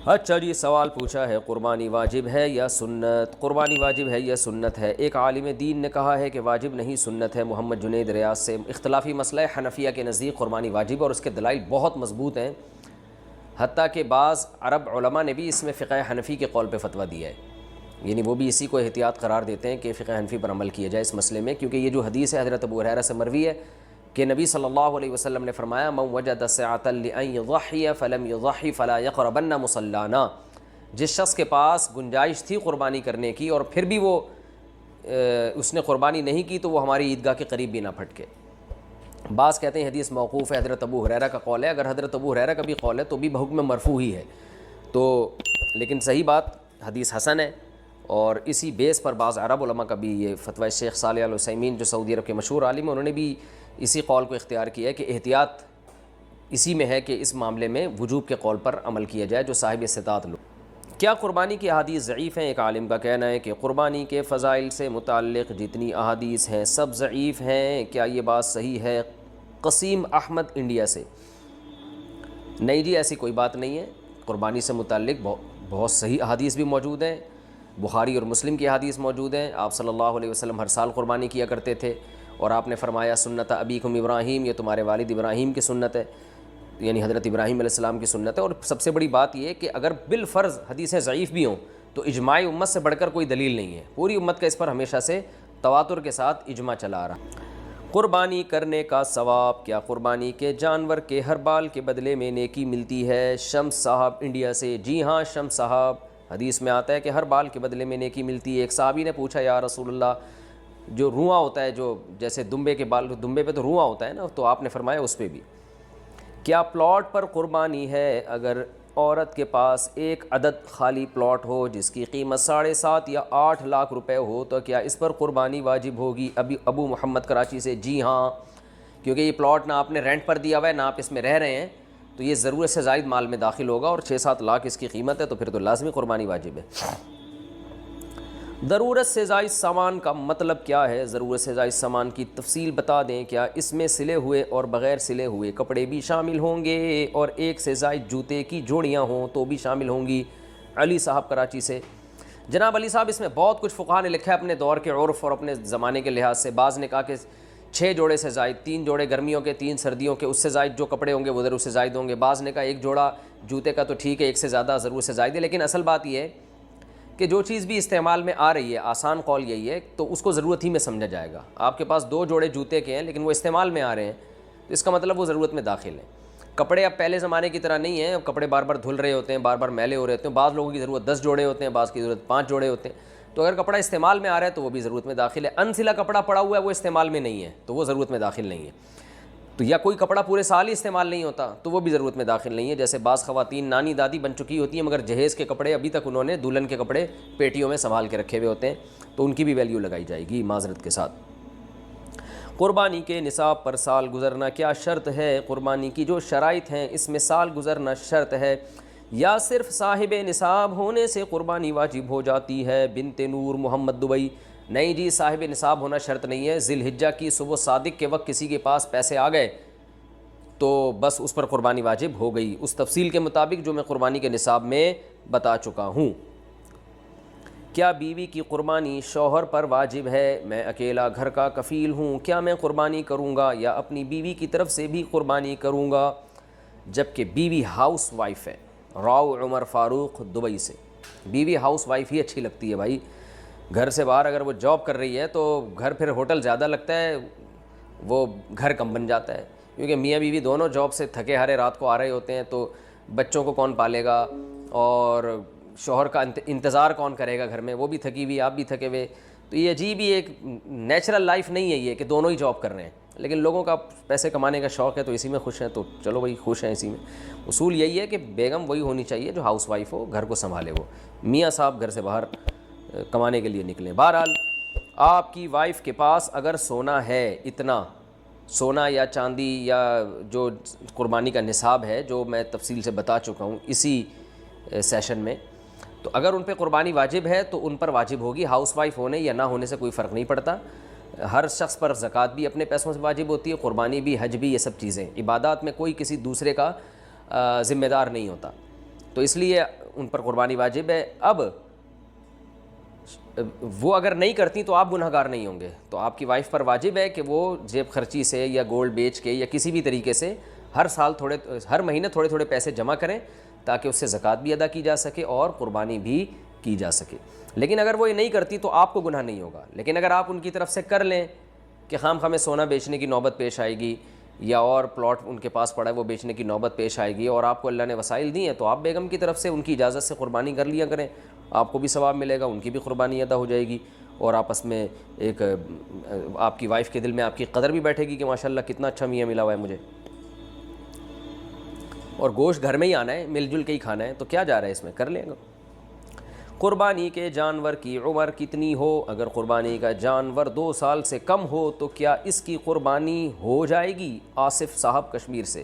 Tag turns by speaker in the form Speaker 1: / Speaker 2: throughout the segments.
Speaker 1: اچھا جی، سوال پوچھا ہے قربانی واجب ہے یا سنت؟ قربانی واجب ہے یا سنت ہے؟ ایک عالم دین نے کہا ہے کہ واجب نہیں سنت ہے، محمد جنید ریاض سے۔ اختلافی مسئلہ ہے، حنفیہ کے نزدیک قربانی واجب اور اس کے دلائل بہت مضبوط ہیں، حتیٰ کہ بعض عرب علماء نے بھی اس میں فقہ حنفی کے قول پہ فتویٰ دیا ہے، یعنی وہ بھی اسی کو احتیاط قرار دیتے ہیں کہ فقہ حنفی پر عمل کیا جائے اس مسئلے میں، کیونکہ یہ جو حدیث ہے حضرت ابو ہریرہ سے مروی ہے کہ نبی صلی اللہ علیہ وسلم نے فرمایا من وجد سعۃ لأن یضحی فلم یضحی فلا یقربن مصلانا، جس شخص کے پاس گنجائش تھی قربانی کرنے کی اور پھر بھی وہ اس نے قربانی نہیں کی تو وہ ہماری عیدگاہ کے قریب بھی نہ پھٹکے۔ بعض کہتے ہیں حدیث موقوف ہے، حضرت ابو ہریرہ کا قول ہے، اگر حضرت ابو ہریرہ کا بھی قول ہے تو بھی بحکم مرفوع ہی ہے، تو لیکن صحیح بات حدیث حسن ہے، اور اسی بیس پر بعض عرب علماء کا بھی یہ فتویٰ، شیخ صالح العثیمین جو سعودی عرب کے مشہور عالم ہیں انہوں نے بھی اسی قول کو اختیار کیا ہے کہ احتیاط اسی میں ہے کہ اس معاملے میں وجوب کے قول پر عمل کیا جائے جو صاحب استطاعت لوگ۔ کیا قربانی کی احادیث ضعیف ہیں؟ ایک عالم کا کہنا ہے کہ قربانی کے فضائل سے متعلق جتنی احادیث ہیں سب ضعیف ہیں، کیا یہ بات صحیح ہے؟ قسیم احمد انڈیا سے۔ نہیں جی، ایسی کوئی بات نہیں ہے، قربانی سے متعلق بہت صحیح احادیث بھی موجود ہیں، بخاری اور مسلم کی احادیث موجود ہیں، آپ صلی اللہ علیہ وسلم ہر سال قربانی کیا کرتے تھے، اور آپ نے فرمایا سنت ابیکم ابراہیم، یہ تمہارے والد ابراہیم کی سنت ہے، یعنی حضرت ابراہیم علیہ السلام کی سنت ہے۔ اور سب سے بڑی بات یہ کہ اگر بالفرض حدیثیں ضعیف بھی ہوں تو اجماع امت سے بڑھ کر کوئی دلیل نہیں ہے، پوری امت کا اس پر ہمیشہ سے تواتر کے ساتھ اجماع چلا آ رہا۔ قربانی کرنے کا ثواب، کیا قربانی کے جانور کے ہر بال کے بدلے میں نیکی ملتی ہے؟ شمس صاحب انڈیا سے۔ جی ہاں شمس صاحب، حدیث میں آتا ہے کہ ہر بال کے بدلے میں نیکی ملتی ہے۔ ایک صحابی نے پوچھا یا رسول اللہ، جو رواں ہوتا ہے، جو جیسے دمبے کے بال، دمبے پہ تو رواں ہوتا ہے نا، تو آپ نے فرمایا اس پہ بھی۔ کیا پلاٹ پر قربانی ہے؟ اگر عورت کے پاس ایک عدد خالی پلاٹ ہو جس کی قیمت 7.5 یا 8 لاکھ روپے ہو تو کیا اس پر قربانی واجب ہوگی؟ ابو محمد کراچی سے۔ جی ہاں، کیونکہ یہ پلاٹ نہ آپ نے رینٹ پر دیا ہوا ہے نہ آپ اس میں رہ رہے ہیں، تو یہ ضرورت سے زائد مال میں داخل ہوگا، اور 6-7 لاکھ اس کی قیمت ہے تو پھر تو لازمی قربانی واجب ہے۔ ضرورت سے زائد سامان کا مطلب کیا ہے؟ ضرورت سے زائد سامان کی تفصیل بتا دیں، کیا اس میں سلے ہوئے اور بغیر سلے ہوئے کپڑے بھی شامل ہوں گے، اور ایک سے زائد جوتے کی جوڑیاں ہوں تو بھی شامل ہوں گی؟ علی صاحب کراچی سے۔ جناب علی صاحب، اس میں بہت کچھ فقہا نے لکھا ہے اپنے دور کے عرف اور اپنے زمانے کے لحاظ سے۔ بعض نے کہا کہ 6 جوڑے سے زائد، 3 جوڑے گرمیوں کے 3 سردیوں کے، اس سے زائد جو کپڑے ہوں گے وہ ضرور سے زائد ہوں گے۔ بعض نے کہا 1 جوڑا جوتے کا تو ٹھیک ہے، 1 سے زیادہ ضرور سے زائد ہے، لیکن اصل بات یہ ہے کہ جو چیز بھی استعمال میں آ رہی ہے، آسان قول یہی ہے، تو اس کو ضرورت ہی میں سمجھا جائے گا۔ آپ کے پاس 2 جوڑے جوتے کے ہیں لیکن وہ استعمال میں آ رہے ہیں تو اس کا مطلب وہ ضرورت میں داخل ہیں۔ کپڑے اب پہلے زمانے کی طرح نہیں ہیں، اب کپڑے بار بار دھل رہے ہوتے ہیں، بار بار میلے ہو رہے ہوتے ہیں، بعض لوگوں کی ضرورت 10 جوڑے ہوتے ہیں، بعض کی ضرورت 5 جوڑے ہوتے ہیں، تو اگر کپڑا استعمال میں آ رہا ہے تو وہ بھی ضرورت میں داخل ہے۔ انسلا کپڑا پڑا ہوا ہے وہ استعمال میں نہیں ہے تو وہ ضرورت میں داخل نہیں ہے۔ تو یا کوئی کپڑا پورے سال ہی استعمال نہیں ہوتا تو وہ بھی ضرورت میں داخل نہیں ہے، جیسے بعض خواتین نانی دادی بن چکی ہوتی ہیں مگر جہیز کے کپڑے ابھی تک انہوں نے دلہن کے کپڑے پیٹیوں میں سنبھال کے رکھے ہوئے ہوتے ہیں، تو ان کی بھی ویلیو لگائی جائے گی معذرت کے ساتھ۔ قربانی کے نصاب پر سال گزرنا کیا شرط ہے؟ قربانی کی جو شرائط ہیں اس میں سال گزرنا شرط ہے یا صرف صاحب نصاب ہونے سے قربانی واجب ہو جاتی ہے؟ بنت نور محمد دبئی۔ نہیں جی، صاحب نصاب ہونا شرط نہیں ہے، ذی الحجہ کی صبح صادق کے وقت کسی کے پاس پیسے آ گئے تو بس اس پر قربانی واجب ہو گئی، اس تفصیل کے مطابق جو میں قربانی کے نصاب میں بتا چکا ہوں۔ کیا بیوی کی قربانی شوہر پر واجب ہے؟ میں اکیلا گھر کا کفیل ہوں، کیا میں قربانی کروں گا یا اپنی بیوی کی طرف سے بھی قربانی کروں گا؟ جبکہ بیوی ہاؤس وائف ہے۔ راؤ عمر فاروق دبئی سے۔ بیوی ہاؤس وائف ہی اچھی لگتی ہے بھائی، گھر سے باہر اگر وہ جاب کر رہی ہے تو گھر پھر ہوٹل زیادہ لگتا ہے، وہ گھر کم بن جاتا ہے، کیونکہ میاں بیوی دونوں جاب سے تھکے ہارے رات کو آ رہے ہوتے ہیں تو بچوں کو کون پالے گا اور شوہر کا انتظار کون کرے گا گھر میں، وہ بھی تھکی ہوئی آپ بھی تھکے ہوئے، تو یہ عجیب ہی ایک نیچرل لائف نہیں ہے یہ کہ دونوں ہی جاب کر رہے ہیں، لیکن لوگوں کا پیسے کمانے کا شوق ہے تو اسی میں خوش ہیں، تو چلو بھائی خوش ہیں اسی میں۔ اصول یہی ہے کہ بیگم وہی ہونی چاہیے جو ہاؤس وائف ہو، گھر کو سنبھالے، وہ میاں صاحب گھر سے باہر کمانے کے لیے نکلیں۔ بہرحال آپ کی وائف کے پاس اگر سونا ہے، اتنا سونا یا چاندی یا جو قربانی کا نصاب ہے جو میں تفصیل سے بتا چکا ہوں اسی سیشن میں، تو اگر ان پہ قربانی واجب ہے تو ان پر واجب ہوگی، ہاؤس وائف ہونے یا نہ ہونے سے کوئی فرق نہیں پڑتا۔ ہر شخص پر زکوٰۃ بھی اپنے پیسوں سے واجب ہوتی ہے، قربانی بھی، حج بھی، یہ سب چیزیں، عبادات میں کوئی کسی دوسرے کا ذمہ دار نہیں ہوتا۔ تو اس لیے ان پر قربانی واجب ہے۔ اب وہ اگر نہیں کرتی تو آپ گناہ گار نہیں ہوں گے، تو آپ کی وائف پر واجب ہے کہ وہ جیب خرچی سے یا گولڈ بیچ کے یا کسی بھی طریقے سے ہر مہینے تھوڑے تھوڑے پیسے جمع کریں تاکہ اس سے زکوٰۃ بھی ادا کی جا سکے اور قربانی بھی کی جا سکے۔ لیکن اگر وہ یہ نہیں کرتی تو آپ کو گناہ نہیں ہوگا، لیکن اگر آپ ان کی طرف سے کر لیں کہ خام خواہ سونا بیچنے کی نوبت پیش آئے گی یا اور پلاٹ ان کے پاس پڑا ہے وہ بیچنے کی نوبت پیش آئے گی اور آپ کو اللہ نے وسائل دی ہیں، تو آپ بیگم کی طرف سے ان کی اجازت سے قربانی کر لیا کریں، آپ کو بھی ثواب ملے گا، ان کی بھی قربانی ادا ہو جائے گی، اور آپس میں ایک آپ کی وائف کے دل میں آپ کی قدر بھی بیٹھے گی کہ ماشاءاللہ کتنا اچھا میاں ملا ہوا ہے مجھے۔ اور گوشت گھر میں ہی آنا ہے، مل جل کے ہی کھانا ہے، تو کیا جا رہا ہے اس میں، کر لیں گا۔ قربانی کے جانور کی عمر کتنی ہو؟ اگر قربانی کا جانور 2 سال سے کم ہو تو کیا اس کی قربانی ہو جائے گی؟ آصف صاحب کشمیر سے۔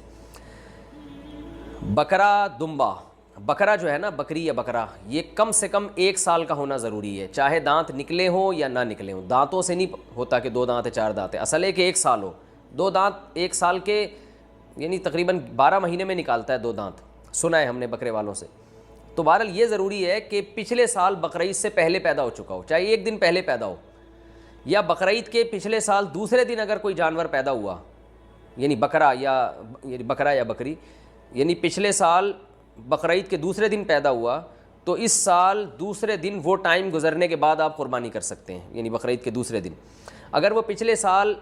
Speaker 1: بکرا دمبا، بکرا جو ہے نا، بکری یا بکرا، یہ کم سے کم 1 سال کا ہونا ضروری ہے، چاہے دانت نکلے ہوں یا نہ نکلے ہوں۔ دانتوں سے نہیں ہوتا کہ 2 دانت ہے 4 دانت ہے، اصل ہے کہ 1 سال ہو۔ 2 دانت 1 سال کے یعنی تقریباً 12 مہینے میں نکالتا ہے 2 دانت، سنا ہے ہم نے بکرے والوں سے۔ تو بہرحال یہ ضروری ہے کہ پچھلے سال بقرعید سے پہلے پیدا ہو چکا ہو، چاہے 1 دن پہلے پیدا ہو، یا بقرعید کے پچھلے سال دوسرے دن اگر کوئی جانور پیدا ہوا، یعنی بکرا یا بکری، یعنی پچھلے سال بقرعید کے دوسرے دن پیدا ہوا تو اس سال دوسرے دن وہ ٹائم گزرنے کے بعد آپ قربانی کر سکتے ہیں، یعنی بقرعید کے دوسرے دن۔ اگر وہ پچھلے سال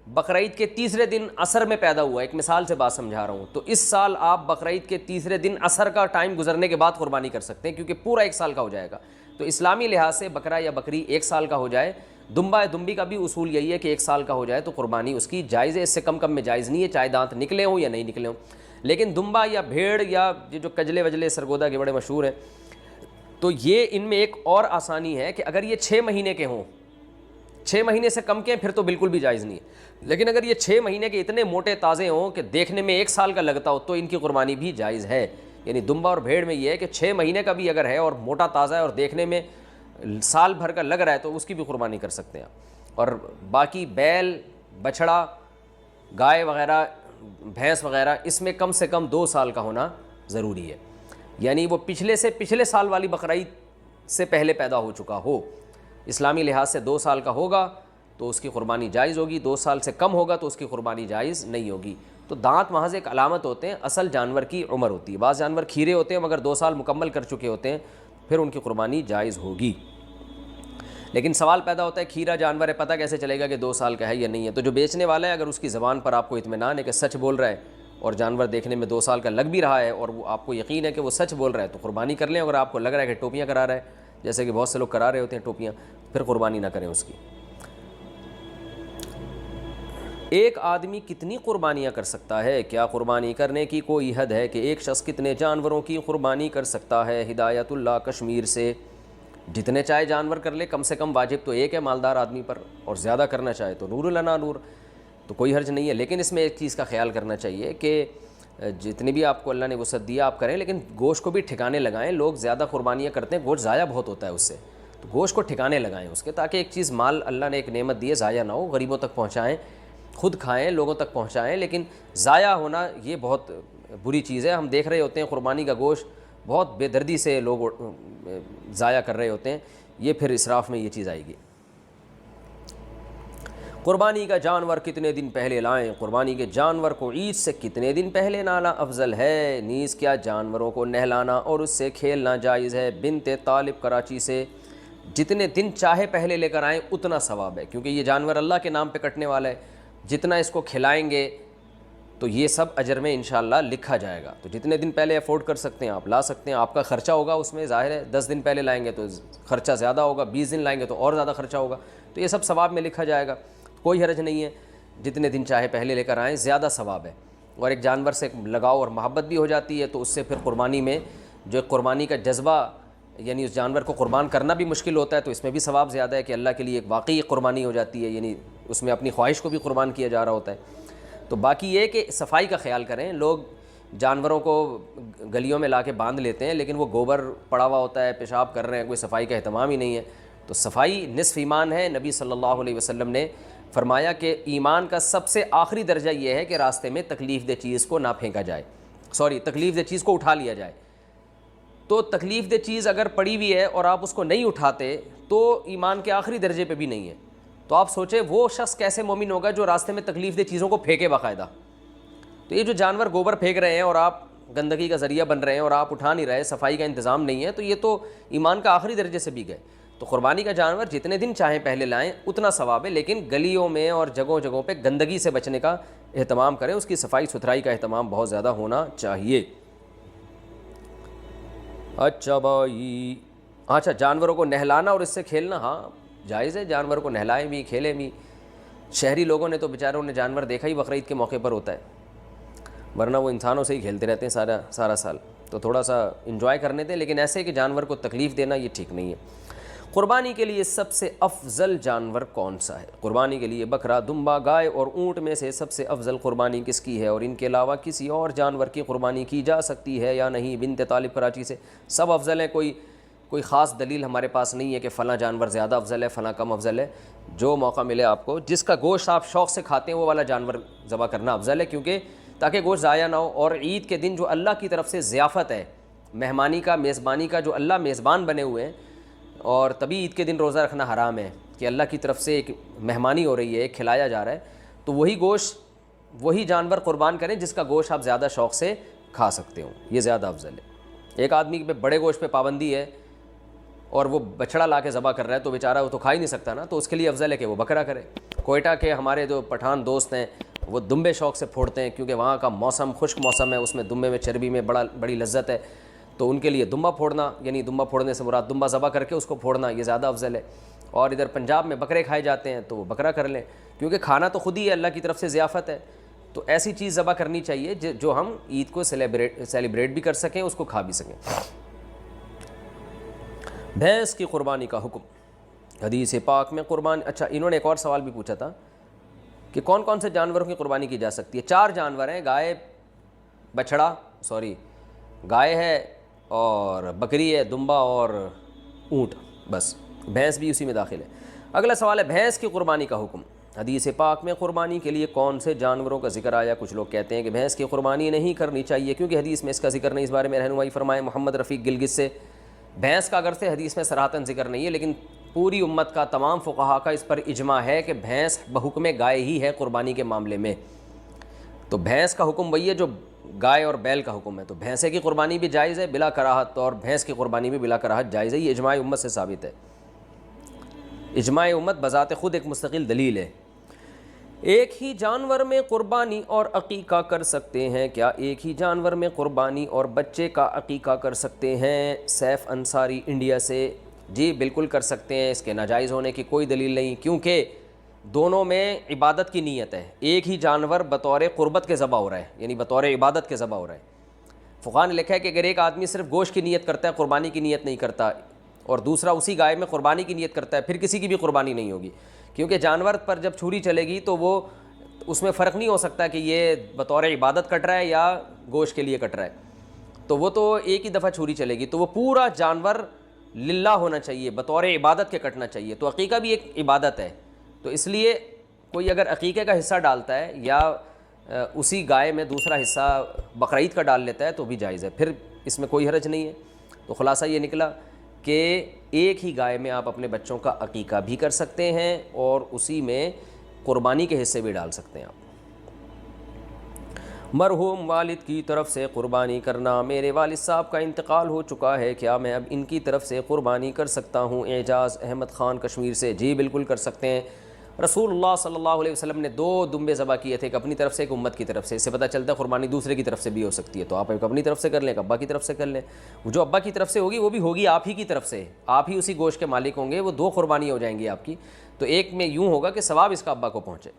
Speaker 1: بقرعید کے تیسرے دن عصر میں پیدا ہوا، ایک مثال سے بات سمجھا رہا ہوں، تو اس سال آپ بقرعید کے تیسرے دن عصر کا ٹائم گزرنے کے بعد قربانی کر سکتے ہیں، کیونکہ پورا 1 سال کا ہو جائے گا۔ تو اسلامی لحاظ سے بکرا یا بکری 1 سال کا ہو جائے، دمبا یا دمبی کا بھی اصول یہی ہے کہ 1 سال کا ہو جائے تو قربانی اس کی جائز ہے، اس سے کم میں جائز نہیں ہے، چاہے دانت نکلے ہوں یا نہیں نکلے ہوں۔ لیکن دمبا یا بھیڑ یا یہ جو کجلے وجلے سرگودا کے بڑے مشہور ہیں، تو یہ ان میں ایک اور آسانی ہے کہ اگر یہ 6 مہینے کے ہوں، 6 مہینے سے کم کے ہیں، پھر تو بالکل بھی جائز نہیں ہے۔ لیکن اگر یہ 6 مہینے کے اتنے موٹے تازے ہوں کہ دیکھنے میں 1 سال کا لگتا ہو تو ان کی قربانی بھی جائز ہے۔ یعنی دمبا اور بھیڑ میں یہ ہے کہ 6 مہینے کا بھی اگر ہے اور موٹا تازہ ہے اور دیکھنے میں سال بھر کا لگ رہا ہے تو اس کی بھی قربانی کر سکتے ہیں۔ اور باقی بیل، بچھڑا، گائے وغیرہ، بھینس وغیرہ، اس میں کم سے کم 2 سال کا ہونا ضروری ہے، یعنی وہ پچھلے سال والی بقرعید سے پہلے پیدا ہو چکا ہو۔ اسلامی لحاظ سے 2 سال کا ہوگا تو اس کی قربانی جائز ہوگی، 2 سال سے کم ہوگا تو اس کی قربانی جائز نہیں ہوگی۔ تو دانت محض ایک علامت ہوتے ہیں، اصل جانور کی عمر ہوتی ہے۔ بعض جانور کھیرے ہوتے ہیں مگر 2 سال مکمل کر چکے ہوتے ہیں، پھر ان کی قربانی جائز ہوگی۔ لیکن سوال پیدا ہوتا ہے کھیرا جانور ہے، پتہ کیسے چلے گا کہ 2 سال کا ہے یا نہیں ہے؟ تو جو بیچنے والا ہے اگر اس کی زبان پر آپ کو اطمینان ہے کہ سچ بول رہا ہے اور جانور دیکھنے میں 2 سال کا لگ بھی رہا ہے اور وہ آپ کو یقین ہے کہ وہ سچ بول رہا ہے تو قربانی کر لیں۔ اگر آپ کو لگ رہا ہے کہ ٹوپیاں کرا رہا ہے، جیسے کہ بہت سے لوگ کرا رہے ہوتے ہیں ٹوپیاں، پھر قربانی نہ کریں اس کی۔ ایک آدمی کتنی قربانیاں کر سکتا ہے؟ کیا قربانی کرنے کی کوئی حد ہے کہ ایک شخص کتنے جانوروں کی قربانی کر سکتا ہے؟ ہدایت اللہ کشمیر سے۔ جتنے چاہے جانور کر لے، کم سے کم واجب تو ایک ہے مالدار آدمی پر، اور زیادہ کرنا چاہے تو نور لنا نور، تو کوئی حرج نہیں ہے۔ لیکن اس میں ایک چیز کا خیال کرنا چاہیے کہ جتنی بھی آپ کو اللہ نے وسعت دیا آپ کریں، لیکن گوشت کو بھی ٹھکانے لگائیں۔ لوگ زیادہ قربانیاں کرتے ہیں، گوشت ضائع بہت ہوتا ہے اس سے، تو گوشت کو ٹھکانے لگائیں اس کے، تاکہ ایک چیز مال اللہ نے ایک نعمت دی ہے ضائع نہ ہو، غریبوں تک پہنچائیں، خود کھائیں، لوگوں تک پہنچائیں۔ لیکن ضائع ہونا یہ بہت بری چیز ہے۔ ہم دیکھ رہے ہوتے ہیں قربانی کا گوشت بہت بے دردی سے لوگ ضائع کر رہے ہوتے ہیں، یہ پھر اسراف میں یہ چیز آئے گی۔ قربانی کا جانور کتنے دن پہلے لائیں؟ قربانی کے جانور کو عید سے کتنے دن پہلے لانا افضل ہے؟ نیز کیا جانوروں کو نہلانا اور اس سے کھیلنا جائز ہے؟ بنت طالب کراچی سے۔ جتنے دن چاہے پہلے لے کر آئیں اتنا ثواب ہے، کیونکہ یہ جانور اللہ کے نام پہ کٹنے والا ہے، جتنا اس کو کھلائیں گے تو یہ سب اجر میں انشاءاللہ لکھا جائے گا۔ تو جتنے دن پہلے افورڈ کر سکتے ہیں آپ لا سکتے ہیں۔ آپ کا خرچہ ہوگا اس میں، ظاہر ہے 10 دن پہلے لائیں گے تو خرچہ زیادہ ہوگا، 20 دن لائیں گے تو اور زیادہ خرچہ ہوگا، تو یہ سب ثواب میں لکھا جائے گا، کوئی حرج نہیں ہے۔ جتنے دن چاہے پہلے لے کر آئیں، زیادہ ثواب ہے، اور ایک جانور سے لگاؤ اور محبت بھی ہو جاتی ہے، تو اس سے پھر قربانی میں جو قربانی کا جذبہ، یعنی اس جانور کو قربان کرنا بھی مشکل ہوتا ہے، تو اس میں بھی ثواب زیادہ ہے کہ اللہ کے لیے ایک واقعی قربانی ہو جاتی ہے، یعنی اس میں اپنی خواہش کو بھی قربان کیا جا رہا ہوتا ہے۔ تو باقی یہ کہ صفائی کا خیال کریں۔ لوگ جانوروں کو گلیوں میں لا کے باندھ لیتے ہیں، لیکن وہ گوبر پڑا ہوا ہوتا ہے، پیشاب کر رہے ہیں، کوئی صفائی کا اہتمام ہی نہیں ہے۔ تو صفائی نصف ایمان ہے۔ نبی صلی اللہ علیہ وسلم نے فرمایا کہ ایمان کا سب سے آخری درجہ یہ ہے کہ راستے میں تکلیف دہ چیز کو نہ پھینکا جائے، تکلیف دہ چیز کو اٹھا لیا جائے۔ تو تکلیف دہ چیز اگر پڑی ہوئی ہے اور آپ اس کو نہیں اٹھاتے تو ایمان کے آخری درجے پہ بھی نہیں ہے. تو آپ سوچیں وہ شخص کیسے مومن ہوگا جو راستے میں تکلیف دہ چیزوں کو پھینکے باقاعدہ. تو یہ جو جانور گوبر پھینک رہے ہیں اور آپ گندگی کا ذریعہ بن رہے ہیں اور آپ اٹھا نہیں رہے, صفائی کا انتظام نہیں ہے, تو یہ تو ایمان کا آخری درجے سے بھی گئے. تو قربانی کا جانور جتنے دن چاہیں پہلے لائیں اتنا ثواب ہے, لیکن گلیوں میں اور جگہوں جگہوں پہ گندگی سے بچنے کا اہتمام کریں, اس کی صفائی ستھرائی کا اہتمام بہت زیادہ ہونا چاہیے. اچھا بھائی, اچھا جانوروں کو نہلانا اور اس سے کھیلنا, ہاں جائز ہے, جانور کو نہلائیں بھی کھیلیں بھی. شہری لوگوں نے تو بیچاروں نے جانور دیکھا ہی بقرعید کے موقع پر ہوتا ہے, ورنہ وہ انسانوں سے ہی کھیلتے رہتے ہیں سارا سال. تو تھوڑا سا انجوائے کرنے دیں, لیکن ایسے کہ جانور کو تکلیف دینا یہ ٹھیک نہیں ہے. قربانی کے لیے سب سے افضل جانور کون سا ہے؟ قربانی کے لیے بکرا, دمبا, گائے اور اونٹ میں سے سب سے افضل قربانی کس کی ہے, اور ان کے علاوہ کسی اور جانور کی قربانی کی جا سکتی ہے یا نہیں؟ بنت طالب کراچی سے. سب افضل ہیں, کوئی خاص دلیل ہمارے پاس نہیں ہے کہ فلاں جانور زیادہ افضل ہے فلاں کم افضل ہے. جو موقع ملے آپ کو, جس کا گوشت آپ شوق سے کھاتے ہیں وہ والا جانور ذبح کرنا افضل ہے, کیونکہ تاکہ گوشت ضائع نہ ہو. اور عید کے دن جو اللہ کی طرف سے ضیافت ہے, مہمانی کا, میزبانی کا, جو اللہ میزبان بنے ہوئے ہیں, اور تبھی عید کے دن روزہ رکھنا حرام ہے کہ اللہ کی طرف سے ایک مہمانی ہو رہی ہے, ایک کھلایا جا رہا ہے, تو وہی گوشت وہی جانور قربان کریں جس کا گوشت آپ زیادہ شوق سے کھا سکتے ہو, یہ زیادہ افضل ہے. ایک آدمی پہ بڑے گوشت پہ پابندی ہے اور وہ بچڑا لا کے ذبح کر رہا ہے, تو بیچارہ وہ تو کھا ہی نہیں سکتا نا, تو اس کے لیے افضل ہے کہ وہ بکرا کرے. کوئٹہ کے ہمارے جو پٹھان دوست ہیں وہ دمبے شوق سے پھوڑتے ہیں, کیونکہ وہاں کا موسم خشک موسم ہے, اس میں دمبے میں چربی میں بڑی لذت ہے, تو ان کے لیے دمبا پھوڑنا, یعنی دمبا پھوڑنے سے مراد دمبا ذبح کر کے اس کو پھوڑنا, یہ زیادہ افضل ہے. اور ادھر پنجاب میں بکرے کھائے جاتے ہیں تو وہ بکرا کر لیں, کیونکہ کھانا تو خود ہی ہے, اللہ کی طرف سے ضیافت ہے. تو ایسی چیز ذبح کرنی چاہیے جو ہم عید کو سیلیبریٹ بھی کر سکیں, اس کو کھا بھی سکیں. بھینس کی قربانی کا حکم. حدیث پاک میں قربانی, اچھا انہوں نے ایک اور سوال بھی پوچھا تھا کہ کون کون سے جانوروں کی قربانی کی جا سکتی ہے. 4 جانور ہیں, گائے ہے اور بکری ہے, دمبا اور اونٹ, بس بھینس بھی اسی میں داخل ہے. اگلا سوال ہے بھینس کی قربانی کا حکم. حدیث پاک میں قربانی کے لیے کون سے جانوروں کا ذکر آیا؟ کچھ لوگ کہتے ہیں کہ بھینس کی قربانی نہیں کرنی چاہیے کیونکہ حدیث میں اس کا ذکر نہیں. اس بارے میں رہنمائی فرمائے محمد رفیق گلگت سے. بھینس کا اگر سے حدیث میں صراحتاً ذکر نہیں ہے, لیکن پوری امت کا, تمام فقہا کا اس پر اجماع ہے کہ بھینس بحکم گائے ہی ہے قربانی کے معاملے میں. تو بھینس کا حکم وہی ہے جو گائے اور بیل کا حکم ہے. تو بھینسے کی قربانی بھی جائز ہے بلا کراہت, اور بھینس کی قربانی بھی بلا کراہت جائز ہے. یہ اجماع امت سے ثابت ہے. اجماع امت بذات خود ایک مستقل دلیل ہے. ایک ہی جانور میں قربانی اور عقیقہ کر سکتے ہیں کیا؟ ایک ہی جانور میں قربانی اور بچے کا عقیقہ کر سکتے ہیں؟ سیف انصاری انڈیا سے. جی بالکل کر سکتے ہیں, اس کے ناجائز ہونے کی کوئی دلیل نہیں, کیونکہ دونوں میں عبادت کی نیت ہے. ایک ہی جانور بطور قربت کے ذبح ہو رہا ہے, یعنی بطور عبادت کے ذبح ہو رہا ہے. فقہاء نے لکھا ہے کہ اگر ایک آدمی صرف گوشت کی نیت کرتا ہے, قربانی کی نیت نہیں کرتا, اور دوسرا اسی گائے میں قربانی کی نیت کرتا ہے, پھر کسی کی بھی قربانی نہیں ہوگی, کیونکہ جانور پر جب چھری چلے گی تو وہ اس میں فرق نہیں ہو سکتا کہ یہ بطور عبادت کٹ رہا ہے یا گوشت کے لیے کٹ رہا ہے. تو وہ تو ایک ہی دفعہ چھری چلے گی, تو وہ پورا جانور للہ ہونا چاہیے, بطور عبادت کے کٹنا چاہیے. تو عقیقہ بھی ایک عبادت ہے, تو اس لیے کوئی اگر عقیقے کا حصہ ڈالتا ہے یا اسی گائے میں دوسرا حصہ بقرعید کا ڈال لیتا ہے تو بھی جائز ہے, پھر اس میں کوئی حرج نہیں ہے. تو خلاصہ یہ نکلا کہ ایک ہی گائے میں آپ اپنے بچوں کا عقیقہ بھی کر سکتے ہیں اور اسی میں قربانی کے حصے بھی ڈال سکتے ہیں آپ. مرحوم والد کی طرف سے قربانی کرنا. میرے والد صاحب کا انتقال ہو چکا ہے, کیا میں اب ان کی طرف سے قربانی کر سکتا ہوں؟ اعجاز احمد خان کشمیر سے. جی بالکل کر سکتے ہیں. رسول اللہ صلی اللہ علیہ وسلم نے 2 دمبے ذبح کیے تھے, ایک اپنی طرف سے ایک امت کی طرف سے. اس سے پتہ چلتا ہے قربانی دوسرے کی طرف سے بھی ہو سکتی ہے. تو آپ ایک اپنی طرف سے کر لیں, ایک ابا کی طرف سے کر لیں. جو ابا کی طرف سے ہوگی وہ بھی ہوگی آپ ہی کی طرف سے, آپ ہی اسی گوشت کے مالک ہوں گے, وہ 2 قربانی ہو جائیں گی آپ کی. تو ایک میں یوں ہوگا کہ ثواب اس کا ابا کو پہنچے.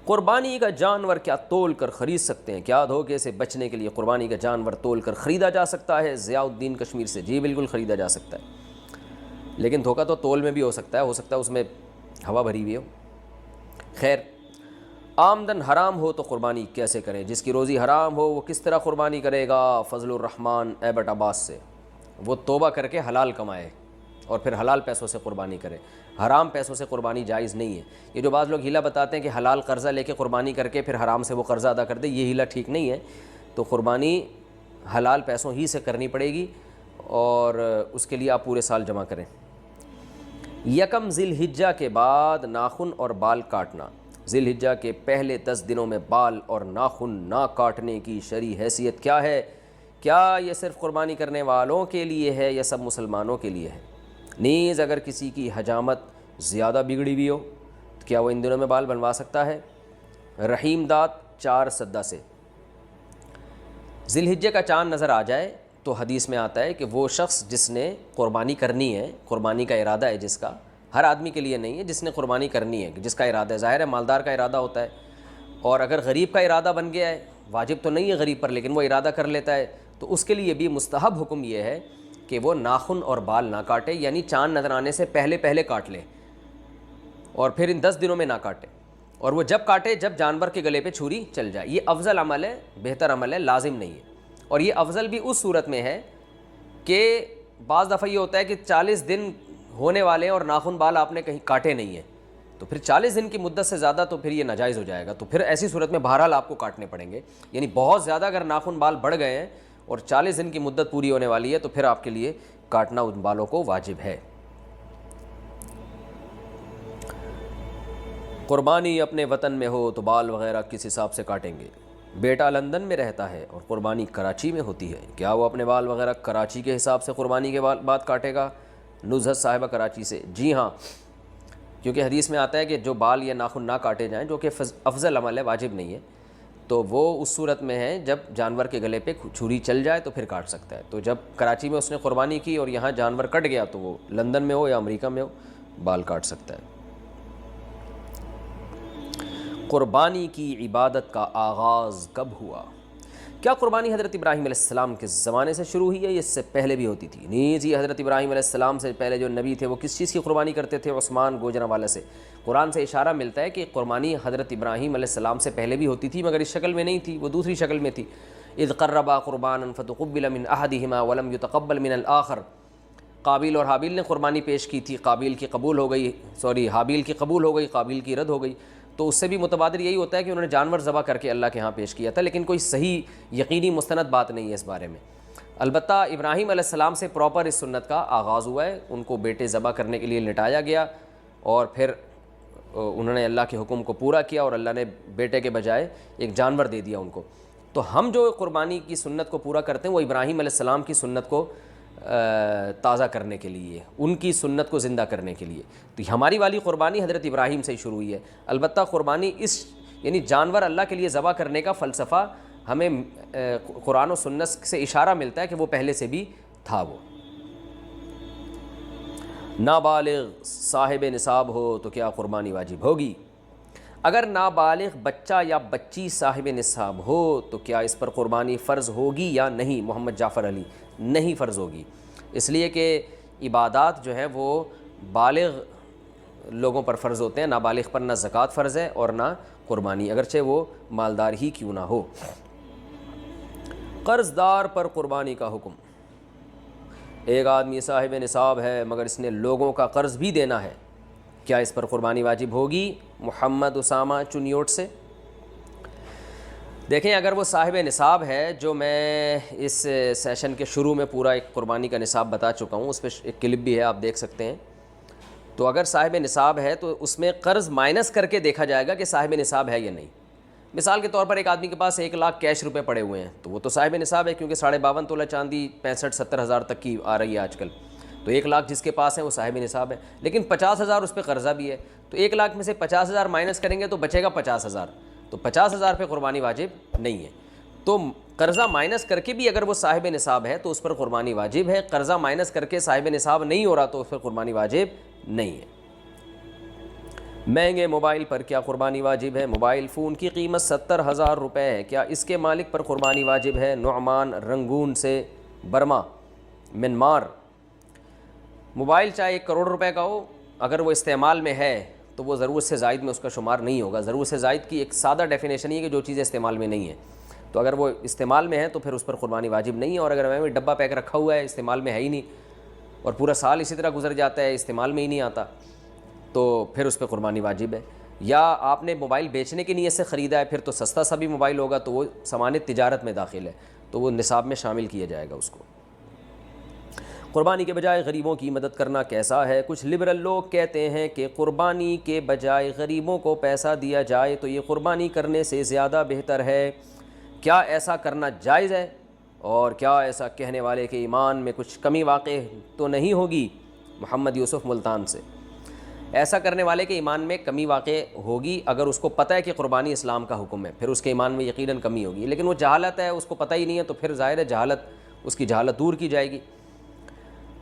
Speaker 1: قربانی کا جانور کیا تول کر خرید سکتے ہیں؟ کیا دھوکے سے بچنے کے لیے قربانی کا جانور تول کر خریدا جا سکتا ہے؟ ضیاء الدین کشمیر سے. جی بالکل خریدا جا سکتا ہے, لیکن دھوکہ تو تول میں بھی ہو سکتا ہے اس میں ہوا بھری ہوئی ہو. خیر, آمدن حرام ہو تو قربانی کیسے کریں؟ جس کی روزی حرام ہو وہ کس طرح قربانی کرے گا؟ فضل الرحمن ایبٹ عباس سے. وہ توبہ کر کے حلال کمائے اور پھر حلال پیسوں سے قربانی کرے. حرام پیسوں سے قربانی جائز نہیں ہے. یہ جو بعض لوگ ہیلا بتاتے ہیں کہ حلال قرضہ لے کے قربانی کر کے پھر حرام سے وہ قرضہ ادا کر دے, یہ ہیلا ٹھیک نہیں ہے. تو قربانی حلال پیسوں ہی سے کرنی پڑے گی، اور اس کے لیے آپ پورے سال جمع کریں۔ یکم ذی الحجہ کے بعد ناخن اور بال کاٹنا۔ ذی الحجہ کے پہلے 10 دنوں میں بال اور ناخن نہ کاٹنے کی شرعی حیثیت کیا ہے؟ کیا یہ صرف قربانی کرنے والوں کے لیے ہے یا سب مسلمانوں کے لیے ہے؟ نیز اگر کسی کی حجامت زیادہ بگڑی ہوئی ہو تو کیا وہ ان دنوں میں بال بنوا سکتا ہے؟ رحیم داد 4 سدہ سے۔ ذی الحجہ کا چاند نظر آ جائے تو حدیث میں آتا ہے کہ وہ شخص جس نے قربانی کرنی ہے، قربانی کا ارادہ ہے جس کا، ہر آدمی کے لیے نہیں ہے، جس نے قربانی کرنی ہے، جس کا ارادہ ہے، ظاہر ہے مالدار کا ارادہ ہوتا ہے، اور اگر غریب کا ارادہ بن گیا ہے، واجب تو نہیں ہے غریب پر لیکن وہ ارادہ کر لیتا ہے، تو اس کے لیے بھی مستحب حکم یہ ہے کہ وہ ناخن اور بال نہ کاٹے، یعنی چاند نظر آنے سے پہلے کاٹ لے، اور پھر ان 10 دنوں میں نہ کاٹے، اور وہ جب کاٹے جب جانور کے گلے پہ چھری چل جائے۔ یہ افضل عمل ہے، بہتر عمل ہے، لازم نہیں ہے، اور یہ افضل بھی اس صورت میں ہے کہ بعض دفعہ یہ ہوتا ہے کہ 40 دن ہونے والے ہیں اور ناخن بال آپ نے کہیں کاٹے نہیں ہیں، تو پھر 40 دن کی مدت سے زیادہ تو پھر یہ ناجائز ہو جائے گا، تو پھر ایسی صورت میں بہرحال آپ کو کاٹنے پڑیں گے، یعنی بہت زیادہ اگر ناخن بال بڑھ گئے ہیں اور 40 دن کی مدت پوری ہونے والی ہے تو پھر آپ کے لیے کاٹنا ان بالوں کو واجب ہے۔ قربانی اپنے وطن میں ہو تو بال وغیرہ کس حساب سے کاٹیں گے؟ بیٹا لندن میں رہتا ہے اور قربانی کراچی میں ہوتی ہے، کیا وہ اپنے بال وغیرہ کراچی کے حساب سے قربانی کے بعد کاٹے گا؟ نزہت صاحبہ کراچی سے۔ جی ہاں، کیونکہ حدیث میں آتا ہے کہ جو بال یا ناخن نہ کاٹے جائیں، جو کہ افضل عمل ہے، واجب نہیں ہے، تو وہ اس صورت میں ہے جب جانور کے گلے پہ چھری چل جائے تو پھر کاٹ سکتا ہے۔ تو جب کراچی میں اس نے قربانی کی اور یہاں جانور کٹ گیا تو وہ لندن میں ہو یا امریکہ میں ہو بال کاٹ سکتا ہے۔ قربانی کی عبادت کا آغاز کب ہوا؟ کیا قربانی حضرت ابراہیم علیہ السلام کے زمانے سے شروع ہوئی ہے یا اس سے پہلے بھی ہوتی تھی؟ نیز یہ حضرت ابراہیم علیہ السلام سے پہلے جو نبی تھے وہ کس چیز کی قربانی کرتے تھے؟ عثمان گوجرانوالہ سے۔ قرآن سے اشارہ ملتا ہے کہ قربانی حضرت ابراہیم علیہ السلام سے پہلے بھی ہوتی تھی، مگر اس شکل میں نہیں تھی، وہ دوسری شکل میں تھی۔ اذ قربا قربانا فتقبل من احدہما ولم يتقبل من الآخر۔ قابیل اور حابیل نے قربانی پیش کی تھی، حابیل کی قبول ہو گئی، قابیل کی رد ہو گئی، تو اس سے بھی متبادر یہی ہوتا ہے کہ انہوں نے جانور ذبح کر کے اللہ کے ہاں پیش کیا تھا، لیکن کوئی صحیح یقینی مستند بات نہیں ہے اس بارے میں۔ البتہ ابراہیم علیہ السلام سے پراپر اس سنت کا آغاز ہوا ہے، ان کو بیٹے ذبح کرنے کے لیے لٹایا گیا اور پھر انہوں نے اللہ کے حکم کو پورا کیا اور اللہ نے بیٹے کے بجائے ایک جانور دے دیا ان کو۔ تو ہم جو قربانی کی سنت کو پورا کرتے ہیں وہ ابراہیم علیہ السلام کی سنت کو تازہ کرنے کے لیے، ان کی سنت کو زندہ کرنے کے لیے۔ تو ہماری والی قربانی حضرت ابراہیم سے ہی شروع ہوئی ہے۔ البتہ قربانی یعنی جانور اللہ کے لیے ذبح کرنے کا فلسفہ ہمیں قرآن و سنت سے اشارہ ملتا ہے کہ وہ پہلے سے بھی تھا۔ وہ نابالغ صاحب نصاب ہو تو کیا قربانی واجب ہوگی؟ اگر نابالغ بچہ یا بچی صاحب نصاب ہو تو کیا اس پر قربانی فرض ہوگی یا نہیں؟ محمد جعفر علی۔ نہیں فرض ہوگی، اس لیے کہ عبادات جو ہیں وہ بالغ لوگوں پر فرض ہوتے ہیں، نابالغ پر نہ زکوٰۃ فرض ہے اور نہ قربانی، اگرچہ وہ مالدار ہی کیوں نہ ہو۔ قرض دار پر قربانی کا حکم۔ ایک آدمی صاحب نصاب ہے مگر اس نے لوگوں کا قرض بھی دینا ہے، کیا اس پر قربانی واجب ہوگی؟ محمد اسامہ چنیوٹ سے۔ دیکھیں، اگر وہ صاحب نصاب ہے، جو میں اس سیشن کے شروع میں پورا ایک قربانی کا نصاب بتا چکا ہوں، اس پہ ایک کلپ بھی ہے، آپ دیکھ سکتے ہیں، تو اگر صاحب نصاب ہے تو اس میں قرض مائنس کر کے دیکھا جائے گا کہ صاحب نصاب ہے یا نہیں۔ مثال کے طور پر ایک آدمی کے پاس 1 لاکھ کیش روپے پڑے ہوئے ہیں تو وہ تو صاحب نصاب ہے، کیونکہ 52.5 تولہ چاندی 65-70 ہزار تک کی آ رہی ہے آج کل، تو 1 لاکھ جس کے پاس ہے وہ صاحب نصاب ہے، لیکن 50,000 اس پہ قرضہ بھی ہے، تو 1 لاکھ میں سے 50,000 مائنس کریں گے تو بچے گا 50,000، تو 50,000 پہ قربانی واجب نہیں ہے۔ تو قرضہ مائنس کر کے بھی اگر وہ صاحب نصاب ہے تو اس پر قربانی واجب ہے، قرضہ مائنس کر کے صاحب نصاب نہیں ہو رہا تو اس پر قربانی واجب نہیں ہے۔ مہنگے موبائل پر کیا قربانی واجب ہے؟ موبائل فون کی قیمت 70,000 روپے ہے، کیا اس کے مالک پر قربانی واجب ہے؟ نعمان رنگون سے برما منمار۔ موبائل چاہے 1 کروڑ روپے کا ہو، اگر وہ استعمال میں ہے تو وہ ضرورت سے زائد میں اس کا شمار نہیں ہوگا۔ ضرورت سے زائد کی ایک سادہ ڈیفینیشن یہ ہے کہ جو چیزیں استعمال میں نہیں ہیں، تو اگر وہ استعمال میں ہے تو پھر اس پر قربانی واجب نہیں ہے، اور اگر میں ڈبہ پیک رکھا ہوا ہے، استعمال میں ہے ہی نہیں، اور پورا سال اسی طرح گزر جاتا ہے، استعمال میں ہی نہیں آتا، تو پھر اس پہ قربانی واجب ہے۔ یا آپ نے موبائل بیچنے کی نیت سے خریدا ہے، پھر تو سستا سا بھی موبائل ہوگا تو وہ سامان تجارت میں داخل ہے، تو وہ نصاب میں شامل کیا جائے گا اس کو۔ قربانی کے بجائے غریبوں کی مدد کرنا کیسا ہے؟ کچھ لبرل لوگ کہتے ہیں کہ قربانی کے بجائے غریبوں کو پیسہ دیا جائے تو یہ قربانی کرنے سے زیادہ بہتر ہے، کیا ایسا کرنا جائز ہے؟ اور کیا ایسا کہنے والے کے ایمان میں کچھ کمی واقع تو نہیں ہوگی؟ محمد یوسف ملتان سے۔ ایسا کرنے والے کے ایمان میں کمی واقع ہوگی اگر اس کو پتہ ہے کہ قربانی اسلام کا حکم ہے، پھر اس کے ایمان میں یقیناً کمی ہوگی، لیکن وہ جہالت ہے، اس کو پتہ ہی نہیں ہے، تو پھر ظاہر ہے جہالت، اس کی جہالت دور کی جائے گی۔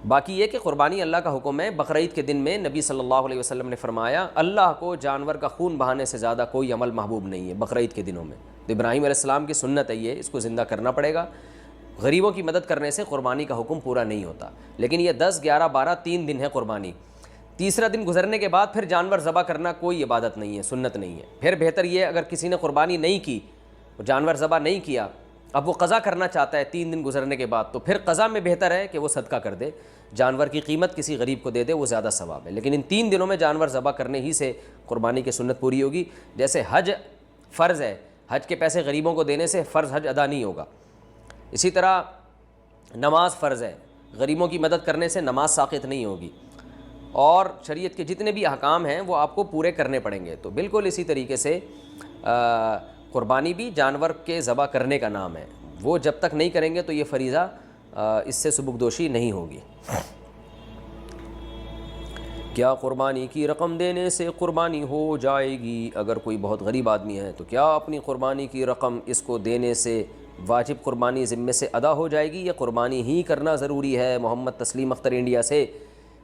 Speaker 1: باقی یہ کہ قربانی اللہ کا حکم ہے۔ بقرعید کے دن میں نبی صلی اللہ علیہ وسلم نے فرمایا اللہ کو جانور کا خون بہانے سے زیادہ کوئی عمل محبوب نہیں ہے بقرعید کے دنوں میں۔ تو ابراہیم علیہ السلام کی سنت ہے یہ، اس کو زندہ کرنا پڑے گا۔ غریبوں کی مدد کرنے سے قربانی کا حکم پورا نہیں ہوتا، لیکن یہ 10، 11، 12 3 دن ہے قربانی۔ تیسرا دن گزرنے کے بعد پھر جانور ذبح کرنا کوئی عبادت نہیں ہے، سنت نہیں ہے۔ پھر بہتر یہ اگر کسی نے قربانی نہیں کی، جانور ذبح نہیں کیا، اب وہ قضا کرنا چاہتا ہے 3 دن گزرنے کے بعد، تو پھر قضا میں بہتر ہے کہ وہ صدقہ کر دے، جانور کی قیمت کسی غریب کو دے دے، وہ زیادہ ثواب ہے۔ لیکن ان 3 دنوں میں جانور ذبح کرنے ہی سے قربانی کی سنت پوری ہوگی۔ جیسے حج فرض ہے، حج کے پیسے غریبوں کو دینے سے فرض حج ادا نہیں ہوگا، اسی طرح نماز فرض ہے، غریبوں کی مدد کرنے سے نماز ساقط نہیں ہوگی، اور شریعت کے جتنے بھی احکام ہیں وہ آپ کو پورے کرنے پڑیں گے۔ تو بالکل اسی طریقے سے قربانی بھی جانور کے ذبح کرنے کا نام ہے، وہ جب تک نہیں کریں گے تو یہ فریضہ اس سے سبکدوشی نہیں ہوگی۔ کیا قربانی کی رقم دینے سے قربانی ہو جائے گی؟ اگر کوئی بہت غریب آدمی ہے تو کیا اپنی قربانی کی رقم اس کو دینے سے واجب قربانی ذمے سے ادا ہو جائے گی یا قربانی ہی کرنا ضروری ہے؟ محمد تسلیم اختر انڈیا سے۔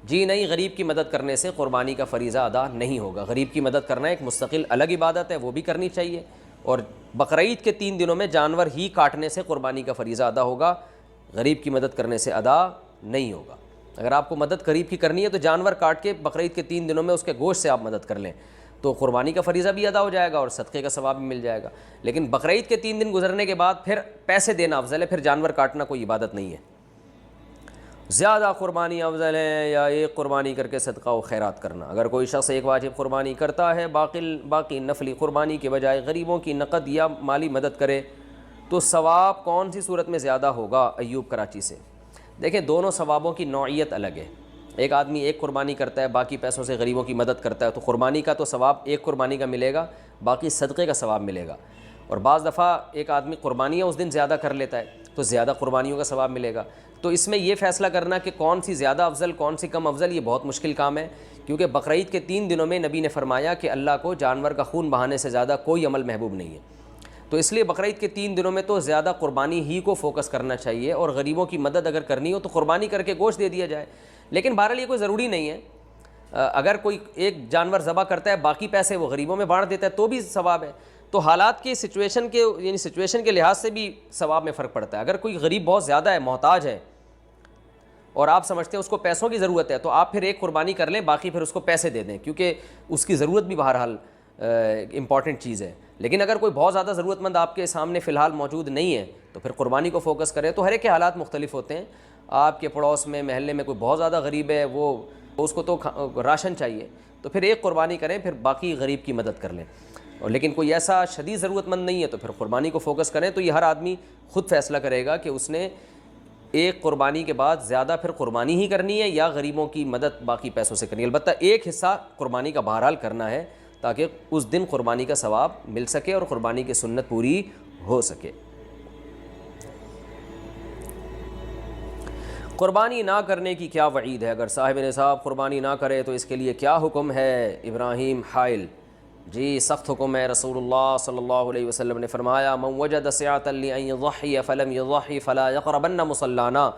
Speaker 1: جی نہیں، غریب کی مدد کرنے سے قربانی کا فریضہ ادا نہیں ہوگا۔ غریب کی مدد کرنا ایک مستقل الگ عبادت ہے، وہ بھی کرنی چاہیے، اور بقرعید کے 3 دنوں میں جانور ہی کاٹنے سے قربانی کا فریضہ ادا ہوگا، غریب کی مدد کرنے سے ادا نہیں ہوگا۔ اگر آپ کو مدد غریب کی کرنی ہے تو جانور کاٹ کے بقرعید کے 3 دنوں میں اس کے گوشت سے آپ مدد کر لیں، تو قربانی کا فریضہ بھی ادا ہو جائے گا اور صدقے کا ثواب بھی مل جائے گا۔ لیکن بقرعید کے 3 دن گزرنے کے بعد پھر پیسے دینا افضل ہے، پھر جانور کاٹنا کوئی عبادت نہیں ہے۔ زیادہ قربانی افضل ہے یا ایک قربانی کر کے صدقہ و خیرات کرنا؟ اگر کوئی شخص ایک واجب قربانی کرتا ہے، باقی نفلی قربانی کے بجائے غریبوں کی نقد یا مالی مدد کرے تو ثواب کون سی صورت میں زیادہ ہوگا؟ ایوب کراچی سے۔ دیکھیں، دونوں ثوابوں کی نوعیت الگ ہے۔ ایک آدمی ایک قربانی کرتا ہے، باقی پیسوں سے غریبوں کی مدد کرتا ہے، تو قربانی کا تو ثواب ایک قربانی کا ملے گا، باقی صدقے کا ثواب ملے گا۔ اور بعض دفعہ ایک آدمی قربانیاں اس دن زیادہ کر لیتا ہے تو زیادہ قربانیوں کا ثواب ملے گا۔ تو اس میں یہ فیصلہ کرنا کہ کون سی زیادہ افضل کون سی کم افضل، یہ بہت مشکل کام ہے، کیونکہ بقرعید کے 3 دنوں میں نبی نے فرمایا کہ اللہ کو جانور کا خون بہانے سے زیادہ کوئی عمل محبوب نہیں ہے۔ تو اس لیے بقرعید کے 3 دنوں میں تو زیادہ قربانی ہی کو فوکس کرنا چاہیے، اور غریبوں کی مدد اگر کرنی ہو تو قربانی کر کے گوشت دے دیا جائے۔ لیکن بہرحال یہ کوئی ضروری نہیں ہے، اگر کوئی ایک جانور ذبح کرتا ہے باقی پیسے وہ غریبوں میں بانٹ دیتا ہے تو بھی ثواب ہے۔ تو حالات کی سچویشن کے لحاظ سے بھی ثواب میں فرق پڑتا ہے۔ اگر کوئی غریب بہت زیادہ ہے، محتاج ہے، اور آپ سمجھتے ہیں اس کو پیسوں کی ضرورت ہے، تو آپ پھر ایک قربانی کر لیں، باقی پھر اس کو پیسے دے دیں، کیونکہ اس کی ضرورت بھی بہرحال امپورٹنٹ چیز ہے۔ لیکن اگر کوئی بہت زیادہ ضرورت مند آپ کے سامنے فی الحال موجود نہیں ہے تو پھر قربانی کو فوکس کریں۔ تو ہر ایک کے حالات مختلف ہوتے ہیں۔ آپ کے پڑوس میں، محلے میں کوئی بہت زیادہ غریب ہے، وہ اس کو تو راشن چاہیے، تو پھر ایک قربانی کریں، پھر باقی غریب کی مدد کر لیں۔ اور لیکن کوئی ایسا شدید ضرورت مند نہیں ہے تو پھر قربانی کو فوکس کریں۔ تو یہ ہر آدمی خود فیصلہ کرے گا کہ اس نے ایک قربانی کے بعد زیادہ پھر قربانی ہی کرنی ہے یا غریبوں کی مدد باقی پیسوں سے کرنی ہے۔ البتہ ایک حصہ قربانی کا بہرحال کرنا ہے تاکہ اس دن قربانی کا ثواب مل سکے اور قربانی کی سنت پوری ہو سکے۔ قربانی نہ کرنے کی کیا وعید ہے؟ اگر صاحب نصاب قربانی نہ کرے تو اس کے لیے کیا حکم ہے؟ ابراہیم حائل: جی سخت حکم ہے۔ رسول اللہ صلی اللہ علیہ وسلم نے فرمایا: من وجد سعۃ لأن یضحی فلم یضحی فلا یقربن مصلانا۔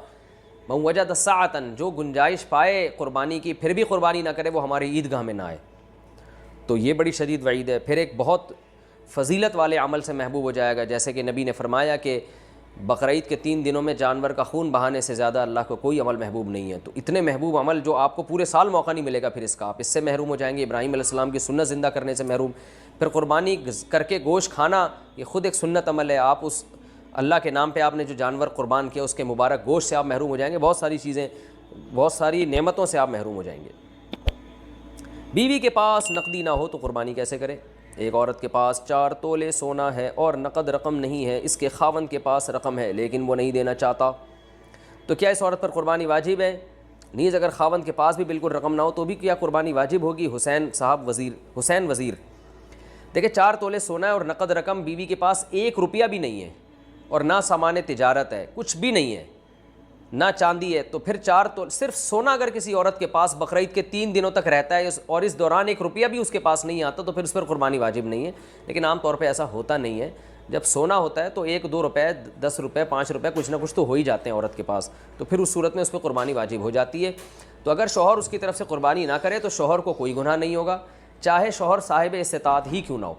Speaker 1: من وجد سعۃ، جو گنجائش پائے قربانی کی پھر بھی قربانی نہ کرے، وہ ہماری عیدگاہ میں نہ آئے۔ تو یہ بڑی شدید وعید ہے۔ پھر ایک بہت فضیلت والے عمل سے محبوب ہو جائے گا، جیسے کہ نبی نے فرمایا کہ بقرعید کے 3 دنوں میں جانور کا خون بہانے سے زیادہ اللہ کو کوئی عمل محبوب نہیں ہے۔ تو اتنے محبوب عمل جو آپ کو پورے سال موقع نہیں ملے گا، پھر اس کا آپ اس سے محروم ہو جائیں گے، ابراہیم علیہ السلام کی سنت زندہ کرنے سے محروم۔ پھر قربانی کر کے گوشت کھانا، یہ خود ایک سنت عمل ہے۔ آپ اس اللہ کے نام پہ آپ نے جو جانور قربان کیا اس کے مبارک گوشت سے آپ محروم ہو جائیں گے، بہت ساری چیزیں، بہت ساری نعمتوں سے آپ محروم ہو جائیں گے۔ بیوی کے پاس نقدی نہ ہو تو قربانی کیسے کرے؟ ایک عورت کے پاس 4 تولے سونا ہے اور نقد رقم نہیں ہے، اس کے خاوند کے پاس رقم ہے لیکن وہ نہیں دینا چاہتا، تو کیا اس عورت پر قربانی واجب ہے؟ نیز اگر خاوند کے پاس بھی بالکل رقم نہ ہو تو بھی کیا قربانی واجب ہوگی؟ حسین وزیر دیکھیں 4 تولے سونا ہے اور نقد رقم، بیوی کے پاس 1 روپیہ بھی نہیں ہے اور نہ سامان تجارت ہے، کچھ بھی نہیں ہے، نہ چاندی ہے، تو پھر 4 تولے صرف سونا اگر کسی عورت کے پاس بقرعید کے 3 دنوں تک رہتا ہے اور اس دوران 1 روپیہ بھی اس کے پاس نہیں آتا تو پھر اس پر قربانی واجب نہیں ہے۔ لیکن عام طور پہ ایسا ہوتا نہیں ہے، جب سونا ہوتا ہے تو 1-2 روپے 10 روپے 5 روپے کچھ نہ کچھ تو ہو ہی جاتے ہیں عورت کے پاس، تو پھر اس صورت میں اس پہ قربانی واجب ہو جاتی ہے۔ تو اگر شوہر اس کی طرف سے قربانی نہ کرے تو شوہر کو کوئی گناہ نہیں ہوگا، چاہے شوہر صاحب استطاعت ہی کیوں نہ ہو۔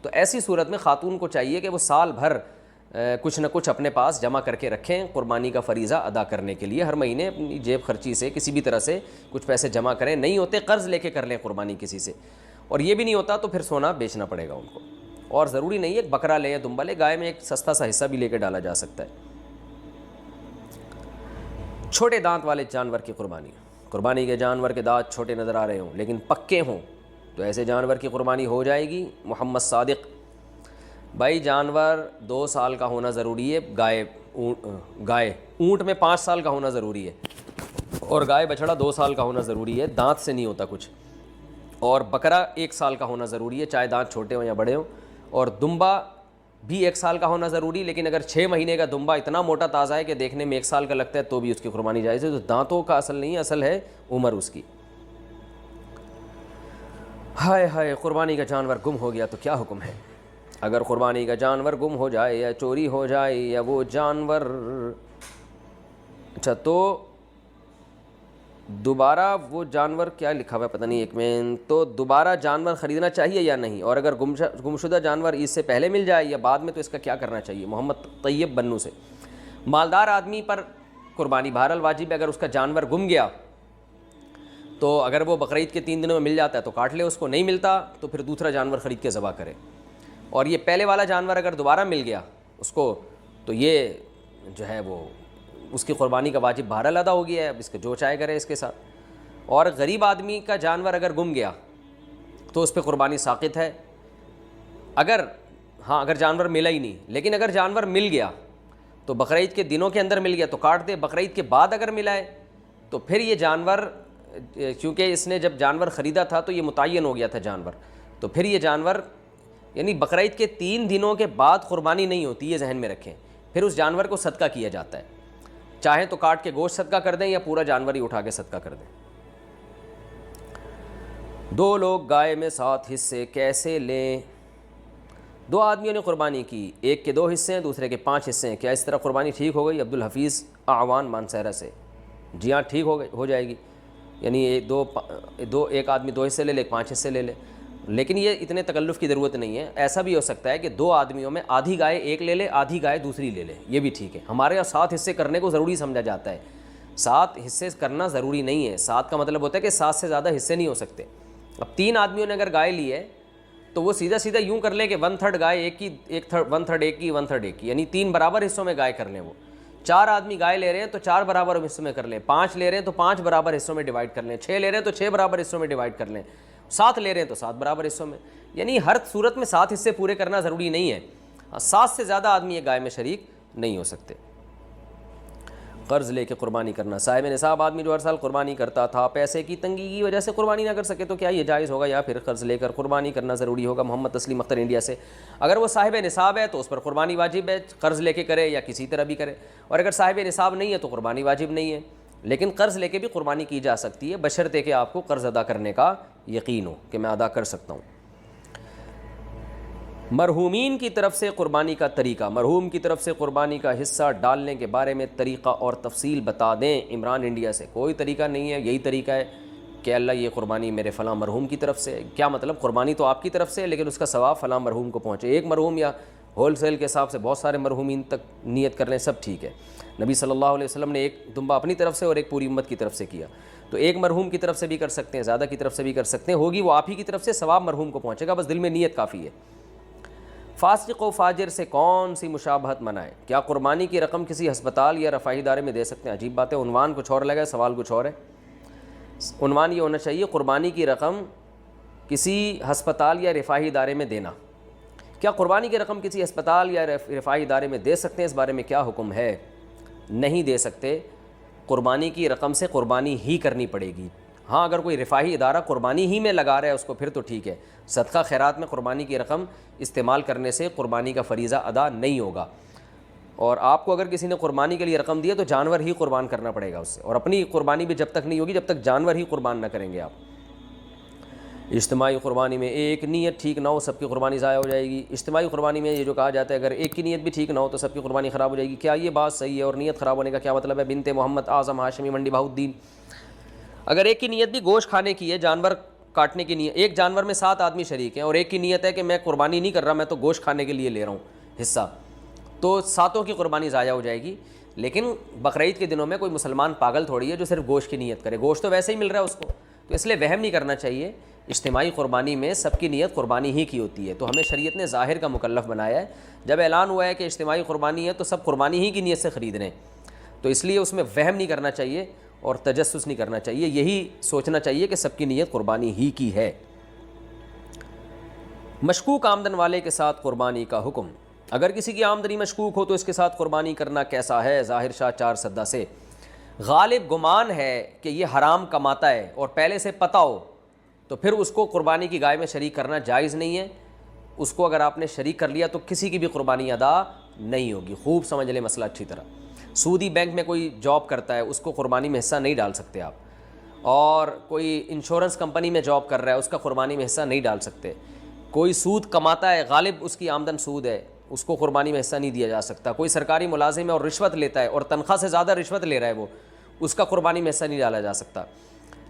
Speaker 1: تو ایسی صورت میں خاتون کو چاہیے کہ وہ سال بھر کچھ نہ کچھ اپنے پاس جمع کر کے رکھیں قربانی کا فریضہ ادا کرنے کے لیے، ہر مہینے اپنی جیب خرچی سے کسی بھی طرح سے کچھ پیسے جمع کریں، نہیں ہوتے قرض لے کے کر لیں قربانی کسی سے، اور یہ بھی نہیں ہوتا تو پھر سونا بیچنا پڑے گا ان کو، اور ضروری نہیں ہے بکرا لے یا دمبا لے، گائے میں ایک سستا سا حصہ بھی لے کے ڈالا جا سکتا ہے۔ چھوٹے دانت والے جانور کی قربانی کے جانور کے دانت چھوٹے نظر آ رہے ہوں لیکن پکے ہوں تو ایسے جانور کی قربانی ہو جائے گی۔ محمد صادق بھائی جانور 2 سال کا ہونا ضروری ہے، گائے اونٹ میں 5 سال کا ہونا ضروری ہے، اور گائے بچڑا 2 سال کا ہونا ضروری ہے، دانت سے نہیں ہوتا کچھ، اور بکرا 1 سال کا ہونا ضروری ہے چاہے دانت چھوٹے ہوں یا بڑے ہوں، اور دمبا بھی 1 سال کا ہونا ضروری، لیکن اگر 6 مہینے کا دمبا اتنا موٹا تازہ ہے کہ دیکھنے میں 1 سال کا لگتا ہے تو بھی اس کی قربانی جائز ہے۔ تو دانتوں کا اصل نہیں، اصل ہے عمر اس کی۔ ہائے ہائے، قربانی کا جانور گم ہو گیا تو کیا حکم ہے؟ اگر قربانی کا جانور گم ہو جائے یا چوری ہو جائے یا وہ جانور اچھا تو دوبارہ وہ جانور کیا لکھا ہوا ہے پتہ نہیں، ایک میں تو دوبارہ جانور خریدنا چاہیے یا نہیں، اور اگر گمشدہ جانور عید سے پہلے مل جائے یا بعد میں تو اس کا کیا کرنا چاہیے؟ محمد طیب بنو سے۔ مالدار آدمی پر قربانی بہرحال واجب ہے، اگر اس کا جانور گم گیا تو اگر وہ بقرعید کے 3 دنوں میں مل جاتا ہے تو کاٹ لے، اس کو نہیں ملتا تو پھر دوسرا جانور خرید کے ذبح کرے، اور یہ پہلے والا جانور اگر دوبارہ مل گیا اس کو تو یہ جو ہے وہ اس کی قربانی کا واجب بہرحال ادا ہو گیا ہے، اب اس کے جو چاہے کرے اس کے ساتھ۔ اور غریب آدمی کا جانور اگر گم گیا تو اس پہ قربانی ساقط ہے، اگر جانور ملا ہی نہیں، لیکن اگر جانور مل گیا تو بقرعید کے دنوں کے اندر مل گیا تو کاٹ دے، بقرعید کے بعد اگر ملا ہے تو پھر یہ جانور، کیونکہ اس نے جب جانور خریدا تھا تو یہ متعین ہو گیا تھا جانور، تو پھر یہ جانور یعنی بقرعید کے 3 دنوں کے بعد قربانی نہیں ہوتی، یہ ذہن میں رکھیں، پھر اس جانور کو صدقہ کیا جاتا ہے، چاہیں تو کاٹ کے گوشت صدقہ کر دیں یا پورا جانور ہی اٹھا کے صدقہ کر دیں۔ 2 لوگ گائے میں 7 حصے کیسے لیں؟ 2 آدمیوں نے قربانی کی، ایک کے 2 حصے ہیں دوسرے کے 5 حصے ہیں، کیا اس طرح قربانی ٹھیک ہو گئی؟ عبدالحفیظ اعوان مانسہرہ سے۔ جی ہاں ٹھیک ہو جائے گی، یعنی ایک آدمی 2 حصے لے لے، 5 حصے لے لے، لیکن یہ اتنے تکلف کی ضرورت نہیں ہے۔ ایسا بھی ہو سکتا ہے کہ 2 آدمیوں میں آدھی گائے ایک لے لے، آدھی گائے دوسری لے لے، یہ بھی ٹھیک ہے۔ ہمارے یہاں 7 حصے کرنے کو ضروری سمجھا جاتا ہے، 7 حصے کرنا ضروری نہیں ہے، 7 کا مطلب ہوتا ہے کہ 7 سے زیادہ حصے نہیں ہو سکتے۔ اب 3 آدمیوں نے اگر گائے لی ہے تو وہ سیدھا یوں کر لیں کہ 1/3 گائے ایک کی، 1/3 ایک کی، 1/3 ایک کی، یعنی 3 برابر حصوں میں گائے کر لیں۔ وہ 4 آدمی گائے لے رہے ہیں تو 4 برابر حصوں میں کر لیں، 5 لے رہے ہیں تو 5 برابر حصوں میں ڈیوائڈ کر لیں، 6 لے رہے ہیں تو 6 برابر حصوں میں ڈیوائڈ کر لیں، 7 لے رہے ہیں تو 7 برابر حصوں میں، یعنی ہر صورت میں 7 حصے پورے کرنا ضروری نہیں ہے، 7 سے زیادہ آدمی ایک گائے میں شریک نہیں ہو سکتے۔ قرض لے کے قربانی کرنا، صاحب نصاب آدمی جو ہر سال قربانی کرتا تھا پیسے کی تنگی کی وجہ سے قربانی نہ کر سکے تو کیا یہ جائز ہوگا یا پھر قرض لے کر قربانی کرنا ضروری ہوگا؟ محمد تسلیم اختر انڈیا سے۔ اگر وہ صاحب نصاب ہے تو اس پر قربانی واجب ہے، قرض لے کے کرے یا کسی طرح بھی کرے، اور اگر صاحب نصاب نہیں ہے تو قربانی واجب نہیں ہے، لیکن قرض لے کے بھی قربانی کی جا سکتی ہے بشرطے کہ آپ کو قرض ادا کرنے کا یقین ہو کہ میں ادا کر سکتا ہوں۔ مرحومین کی طرف سے قربانی کا طریقہ، مرحوم کی طرف سے قربانی کا حصہ ڈالنے کے بارے میں طریقہ اور تفصیل بتا دیں۔ عمران انڈیا سے۔ کوئی طریقہ نہیں ہے، یہی طریقہ ہے کہ اللہ یہ قربانی میرے فلاں مرحوم کی طرف سے، کیا مطلب قربانی تو آپ کی طرف سے لیکن اس کا ثواب فلاں مرحوم کو پہنچے، ایک مرحوم یا ہول سیل کے حساب سے بہت سارے مرحومین تک نیت کر لیں، سب ٹھیک ہے۔ نبی صلی اللہ علیہ وسلم نے ایک دمبا اپنی طرف سے اور ایک پوری امت کی طرف سے کیا، تو ایک مرحوم کی طرف سے بھی کر سکتے ہیں، زیادہ کی طرف سے بھی کر سکتے ہیں، ہوگی وہ آپ ہی کی طرف سے، ثواب مرحوم کو پہنچے گا، بس دل میں نیت کافی ہے۔ فاسق و فاجر سے کون سی مشابہت منائے؟ کیا قربانی کی رقم کسی ہسپتال یا رفاہی ادارے میں دے سکتے ہیں؟ عجیب بات ہے، عنوان کچھ اور لگا ہے، سوال کچھ اور ہے۔ عنوان یہ ہونا چاہیے قربانی کی رقم کسی ہسپتال یا رفاہی ادارے میں دینا، کیا قربانی کی رقم کسی ہسپتال یا رفاہی ادارے میں دے سکتے ہیں؟ اس بارے میں کیا حکم ہے؟ نہیں دے سکتے، قربانی کی رقم سے قربانی ہی کرنی پڑے گی۔ ہاں اگر کوئی رفاہی ادارہ قربانی ہی میں لگا رہا ہے اس کو، پھر تو ٹھیک ہے، صدقہ خیرات میں قربانی کی رقم استعمال کرنے سے قربانی کا فریضہ ادا نہیں ہوگا۔ اور آپ کو اگر کسی نے قربانی کے لیے رقم دی ہے تو جانور ہی قربان کرنا پڑے گا اس سے، اور اپنی قربانی بھی جب تک نہیں ہوگی جب تک جانور ہی قربان نہ کریں گے آپ۔ اجتماعی قربانی میں ایک نیت ٹھیک نہ ہو سب کی قربانی ضائع ہو جائے گی۔ اجتماعی قربانی میں یہ جو کہا جاتا ہے اگر ایک کی نیت بھی ٹھیک نہ ہو تو سب کی قربانی خراب ہو جائے گی، کیا یہ بات صحیح ہے؟ اور نیت خراب ہونے کا کیا مطلب ہے؟ بنت محمد اعظم ہاشمی منڈی بہاؤالدین۔ اگر ایک کی نیت بھی گوشت کھانے کی ہے، جانور کاٹنے کی نیت، ایک جانور میں 7 آدمی شریک ہیں اور ایک کی نیت ہے کہ میں قربانی نہیں کر رہا، میں تو گوشت کھانے کے لیے لے رہا ہوں حصہ، تو 7 کی قربانی ضائع ہو جائے گی۔ لیکن بقرعید کے دنوں میں کوئی مسلمان پاگل تھوڑی ہے جو صرف گوشت کی نیت کرے، گوشت تو ویسے ہی مل رہا ہے اس کو، تو اس لیے وہم نہیں کرنا چاہیے۔ اجتماعی قربانی میں سب کی نیت قربانی ہی کی ہوتی ہے، تو ہمیں شریعت نے ظاہر کا مکلف بنایا ہے۔ جب اعلان ہوا ہے کہ اجتماعی قربانی ہے تو سب قربانی ہی کی نیت سے خرید رہے ہیں، تو اس لیے اس میں وہم نہیں کرنا چاہیے اور تجسس نہیں کرنا چاہیے، یہی سوچنا چاہیے کہ سب کی نیت قربانی ہی کی ہے۔ مشکوک آمدن والے کے ساتھ قربانی کا حکم، اگر کسی کی آمدنی مشکوک ہو تو اس کے ساتھ قربانی کرنا کیسا ہے؟ ظاہر شاہ 4 سدہ سے، غالب گمان ہے کہ یہ حرام کماتا ہے اور پہلے سے پتہ ہو تو پھر اس کو قربانی کی گائے میں شریک کرنا جائز نہیں ہے۔ اس کو اگر آپ نے شریک کر لیا تو کسی کی بھی قربانی ادا نہیں ہوگی۔ خوب سمجھ لیں مسئلہ اچھی طرح۔ سودی بینک میں کوئی جاب کرتا ہے اس کو قربانی میں حصہ نہیں ڈال سکتے آپ، اور کوئی انشورنس کمپنی میں جاب کر رہا ہے اس کا قربانی میں حصہ نہیں ڈال سکتے۔ کوئی سود کماتا ہے، غالب اس کی آمدن سود ہے، اس کو قربانی میں حصہ نہیں دیا جا سکتا۔ کوئی سرکاری ملازم ہے اور رشوت لیتا ہے اور تنخواہ سے زیادہ رشوت لے رہا ہے وہ، اس کا قربانی میں حصہ نہیں ڈالا جا سکتا۔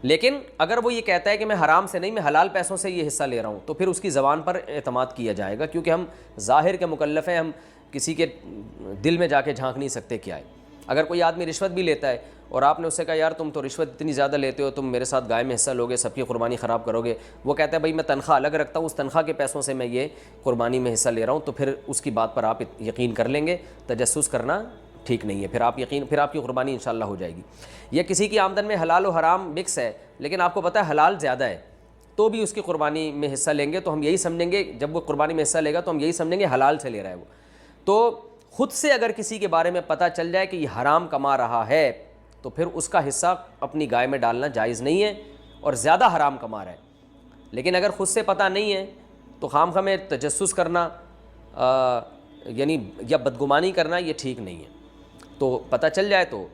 Speaker 1: لیکن اگر وہ یہ کہتا ہے کہ میں حرام سے نہیں، میں حلال پیسوں سے یہ حصہ لے رہا ہوں، تو پھر اس کی زبان پر اعتماد کیا جائے گا، کیونکہ ہم ظاہر کے مکلف ہیں، ہم کسی کے دل میں جا کے جھانک نہیں سکتے کیا ہے۔ اگر کوئی آدمی رشوت بھی لیتا ہے اور آپ نے اس سے کہا یار تم تو رشوت اتنی زیادہ لیتے ہو، تم میرے ساتھ گائے میں حصہ لوگے، سب کی قربانی خراب کرو گے، وہ کہتا ہے بھائی میں تنخواہ الگ رکھتا ہوں، اس تنخواہ کے پیسوں سے میں یہ قربانی میں حصہ لے رہا ہوں، تو پھر اس کی بات پر آپ یقین کر لیں گے، تجسس کرنا ٹھیک نہیں ہے، پھر آپ کی قربانی انشاءاللہ ہو جائے گی۔ یا کسی کی آمدن میں حلال و حرام مکس ہے لیکن آپ کو پتہ ہے حلال زیادہ ہے، تو بھی اس کی قربانی میں حصہ لیں گے تو ہم یہی سمجھیں گے، جب وہ قربانی میں حصہ لے گا تو ہم یہی سمجھیں گے حلال سے لے رہا ہے وہ۔ تو خود سے اگر کسی کے بارے میں پتہ چل جائے کہ یہ حرام کما رہا ہے تو پھر اس کا حصہ اپنی گائے میں ڈالنا جائز نہیں ہے، اور زیادہ حرام کما رہا ہے۔ لیکن اگر خود سے پتہ نہیں ہے تو خواہ میں تجسس کرنا یعنی یا بدگمانی کرنا یہ ٹھیک نہیں ہے۔ تو پتہ چل جائے تو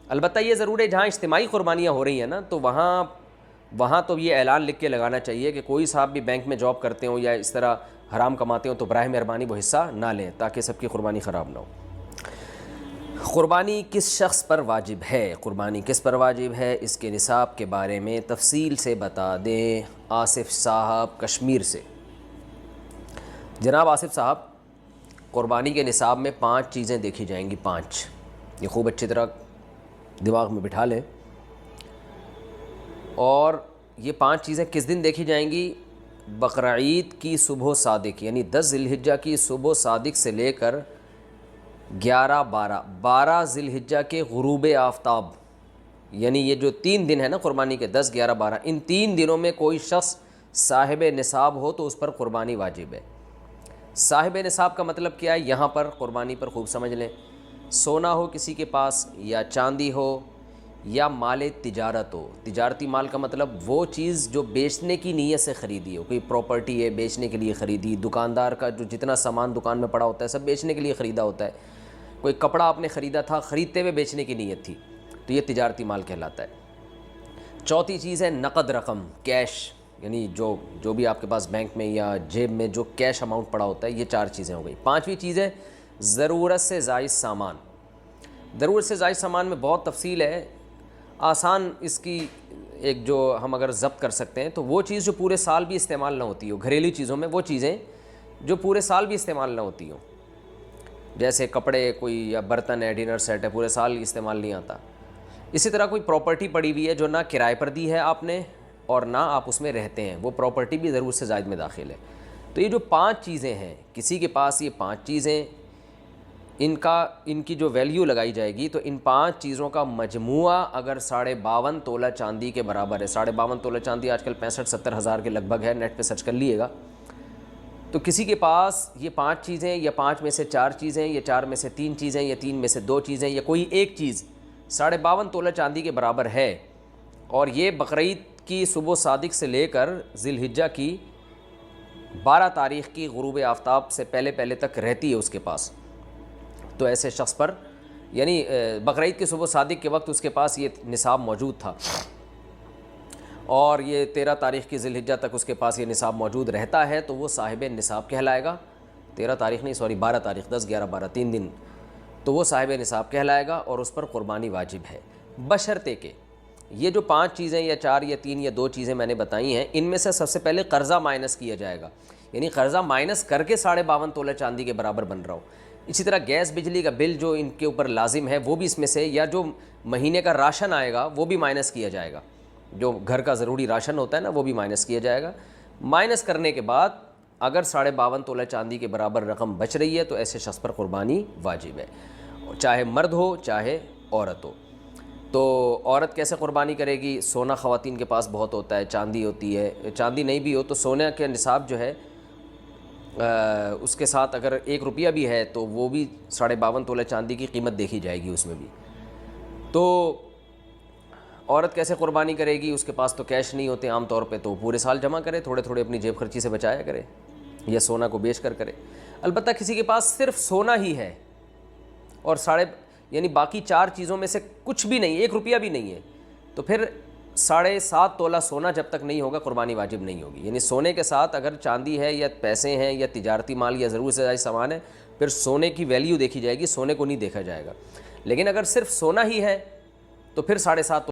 Speaker 1: البتہ یہ ضرور ہے جہاں اجتماعی قربانیاں ہو رہی ہیں نا تو وہاں تو یہ اعلان لکھ کے لگانا چاہیے کہ کوئی صاحب بھی بینک میں جاب کرتے ہوں یا اس طرح حرام کماتے ہوں تو براہ مہربانی وہ حصہ نہ لیں تاکہ سب کی قربانی خراب نہ ہو۔ قربانی کس شخص پر واجب ہے؟ قربانی کس پر واجب ہے، اس کے نصاب کے بارے میں تفصیل سے بتا دیں۔ آصف صاحب کشمیر سے۔ جناب آصف صاحب، قربانی کے نصاب میں 5 چیزیں دیکھی جائیں گی، 5، یہ خوب اچھی طرح دماغ میں بٹھا لیں۔ اور یہ 5 چیزیں کس دن دیکھی جائیں گی؟ بقرعید کی صبح صادق یعنی 10 ذی الحجہ کی صبح صادق سے لے کر 12 ذی الحجہ کے غروب آفتاب، یعنی یہ جو 3 دن ہے نا قربانی کے، 10، 11، 12، ان 3 دنوں میں کوئی شخص صاحب نصاب ہو تو اس پر قربانی واجب ہے۔ صاحب نصاب کا مطلب کیا ہے؟ یہاں پر قربانی پر خوب سمجھ لیں، سونا ہو کسی کے پاس یا چاندی ہو یا مال تجارت ہو۔ تجارتی مال کا مطلب وہ چیز جو بیچنے کی نیت سے خریدی ہو، کوئی پراپرٹی ہے بیچنے کے لیے خریدی، دکاندار کا جو جتنا سامان دکان میں پڑا ہوتا ہے سب بیچنے کے لیے خریدا ہوتا ہے، کوئی کپڑا آپ نے خریدا تھا، خریدتے ہوئے بیچنے کی نیت تھی، تو یہ تجارتی مال کہلاتا ہے۔ چوتھی چیز ہے نقد رقم، کیش، یعنی جو بھی آپ کے پاس بینک میں یا جیب میں جو کیش اماؤنٹ پڑا ہوتا ہے، یہ 4 چیزیں ہو گئی۔ 5ویں چیز ہے ضرورت سے زائد سامان۔ ضرورت سے زائد سامان میں بہت تفصیل ہے، آسان اس کی ایک جو ہم اگر ضبط کر سکتے ہیں تو وہ چیز جو پورے سال بھی استعمال نہ ہوتی ہو، گھریلو چیزوں میں وہ چیزیں جو پورے سال بھی استعمال نہ ہوتی ہوں، جیسے کپڑے کوئی یا برتن ہے، ڈنر سیٹ ہے، پورے سال استعمال نہیں آتا۔ اسی طرح کوئی پراپرٹی پڑی ہوئی ہے جو نہ کرائے پر دی ہے آپ نے اور نہ آپ اس میں رہتے ہیں، وہ پراپرٹی بھی ضرورت سے زائد میں داخل ہے۔ تو یہ جو 5 چیزیں ہیں، کسی کے پاس یہ 5 چیزیں ان کی جو ویلیو لگائی جائے گی تو ان 5 چیزوں کا مجموعہ اگر 52.5 تولہ چاندی کے برابر ہے، 52.5 تولہ چاندی آج کل 65-70 ہزار کے لگ بھگ ہے، نیٹ پہ سرچ کر لیے گا، تو کسی کے پاس یہ 5 چیزیں یا 5 میں سے 4 چیزیں یا 4 میں سے 3 چیزیں یا 3 میں سے 2 چیزیں یا کوئی ایک چیز 52.5 تولہ چاندی کے برابر ہے، اور یہ بقرعید کی صبح صادق سے لے کر ذی الحجہ کی 12 تاریخ کی غروب آفتاب سے پہلے تک رہتی ہے اس کے پاس، تو ایسے شخص پر یعنی بقرعید کی صبح صادق کے وقت اس کے پاس یہ نصاب موجود تھا، اور یہ 13 تاریخ کی ذی الحجہ تک اس کے پاس یہ نصاب موجود رہتا ہے، تو وہ صاحب نصاب کہلائے گا۔ 13 تاریخ نہیں، 12 تاریخ، 10 11 12 3 دن، تو وہ صاحب نصاب کہلائے گا اور اس پر قربانی واجب ہے، بشرطے کہ یہ جو 5 چیزیں یا 4 یا 3 یا 2 چیزیں میں نے بتائی ہیں، ان میں سے سب سے پہلے قرضہ مائنس کیا جائے گا، یعنی قرضہ مائنس کر کے 52.5 تولہ چاندی کے برابر بن رہا ہو۔ اسی طرح گیس بجلی کا بل جو ان کے اوپر لازم ہے وہ بھی اس میں سے، یا جو مہینے کا راشن آئے گا وہ بھی مائنس کیا جائے گا، جو گھر کا ضروری راشن ہوتا ہے نا وہ بھی مائنس کیا جائے گا۔ مائنس کرنے کے بعد اگر 52.5 تولہ چاندی کے برابر رقم بچ رہی ہے تو ایسے شخص پر قربانی واجب ہے، چاہے مرد ہو چاہے عورت ہو۔ تو عورت کیسے قربانی کرے گی؟ سونا خواتین کے پاس بہت ہوتا ہے، چاندی ہوتی ہے، چاندی نہیں بھی ہو تو سونے کے نصاب جو ہے اس کے ساتھ اگر 1 روپیہ بھی ہے تو وہ بھی 52.5 تولہ چاندی کی قیمت دیکھی جائے گی اس میں بھی۔ تو عورت کیسے قربانی کرے گی؟ اس کے پاس تو کیش نہیں ہوتے عام طور پہ، تو پورے سال جمع کرے، تھوڑے تھوڑے اپنی جیب خرچی سے بچایا کرے، یا سونا کو بیچ کر کرے۔ البتہ کسی کے پاس صرف سونا ہی ہے اور یعنی باقی 4 چیزوں میں سے کچھ بھی نہیں، 1 روپیہ بھی نہیں ہے، تو پھر 7.5 تولہ سونا جب تک نہیں ہوگا قربانی واجب نہیں ہوگی۔ یعنی سونے کے ساتھ اگر چاندی ہے یا پیسے ہیں یا تجارتی مال یا ضرورت سے زائد سامان ہے، پھر سونے کی ویلیو دیکھی جائے گی، سونے کو نہیں دیکھا جائے گا۔ لیکن اگر صرف سونا ہی ہے تو پھر 7.5